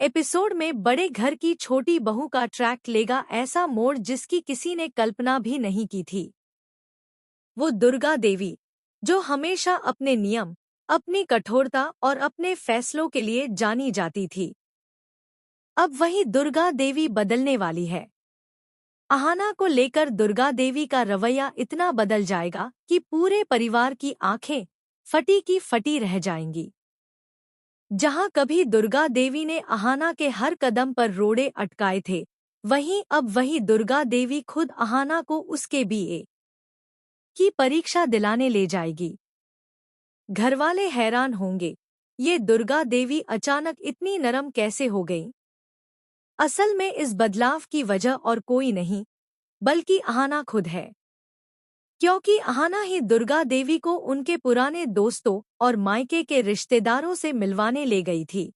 Episode में बड़े घर की छोटी बहू का ट्रैक लेगा ऐसा मोड़ जिसकी किसी ने कल्पना भी नहीं की थी। वो दुर्गा देवी, जो हमेशा अपने नियम, अपनी कठोरता और अपने फैसलों के लिए जानी जाती थी, अब वही दुर्गा देवी बदलने वाली है। अहाना को लेकर दुर्गा देवी का रवैया इतना बदल जाएगा कि पूरे परिवार की आंखें फटी की फटी रह जाएंगी। जहां कभी दुर्गा देवी ने अहाना के हर कदम पर रोड़े अटकाए थे, वहीं अब वही दुर्गा देवी खुद अहाना को उसके बीए की परीक्षा दिलाने ले जाएगी। घरवाले हैरान होंगे, ये दुर्गा देवी अचानक इतनी नरम कैसे हो गई। असल में इस बदलाव की वजह और कोई नहीं, बल्कि अहाना खुद है। क्योंकि अहाना ही दुर्गा देवी को उनके पुराने दोस्तों और मायके के रिश्तेदारों से मिलवाने ले गई थी।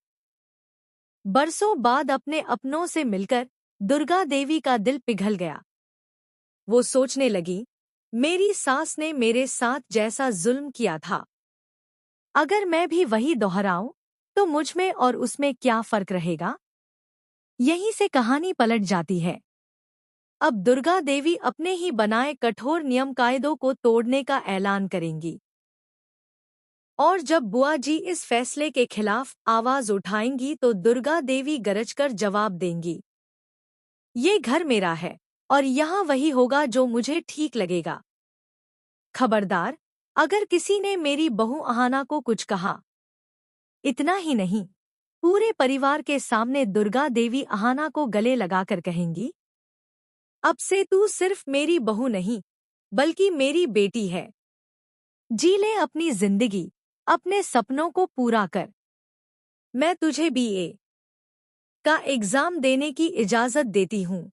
बरसों बाद अपने अपनों से मिलकर दुर्गा देवी का दिल पिघल गया। वो सोचने लगी, मेरी सास ने मेरे साथ जैसा जुल्म किया था, अगर मैं भी वही दोहराऊं तो मुझ में और उसमें क्या फर्क रहेगा। यहीं से कहानी पलट जाती है। अब दुर्गा देवी अपने ही बनाए कठोर नियम कायदों को तोड़ने का ऐलान करेंगी। और जब बुआ जी इस फैसले के खिलाफ आवाज उठाएंगी तो दुर्गा देवी गरजकर जवाब देंगी, ये घर मेरा है और यहाँ वही होगा जो मुझे ठीक लगेगा। खबरदार, अगर किसी ने मेरी बहू अहाना को कुछ कहा। इतना ही नहीं, पूरे परिवार के सामने दुर्गा देवी अहाना को गले लगाकर कहेंगी, अब से तू सिर्फ मेरी बहू नहीं, बल्कि मेरी बेटी है। जी ले अपनी जिंदगी, अपने सपनों को पूरा कर। मैं तुझे बीए का एग्जाम देने की इजाजत देती हूँ।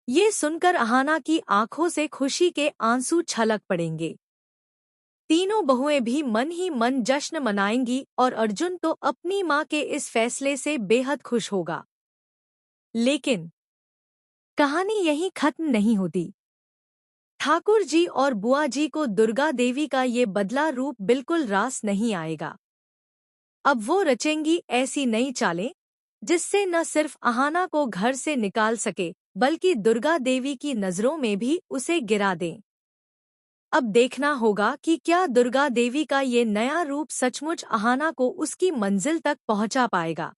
ये सुनकर अहाना की आंखों से खुशी के आंसू छलक पड़ेंगे। तीनों बहुएं भी मन ही मन जश्न मनाएंगी और अर्जुन तो अपनी मां के इस फैसले से बेहद खुश होगा। लेकिन कहानी यहीं खत्म नहीं होती। ठाकुर जी और बुआ जी को दुर्गा देवी का ये बदला रूप बिल्कुल रास नहीं आएगा। अब वो रचेंगी ऐसी नई चालें जिससे न सिर्फ अहाना को घर से निकाल सके, बल्कि दुर्गा देवी की नजरों में भी उसे गिरा दें। अब देखना होगा कि क्या दुर्गा देवी का ये नया रूप सचमुच अहाना को उसकी मंजिल तक पहुंचा पाएगा,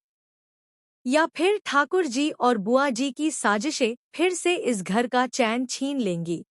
या फिर ठाकुर जी और बुआ जी की साजिशें फिर से इस घर का चैन छीन लेंगी।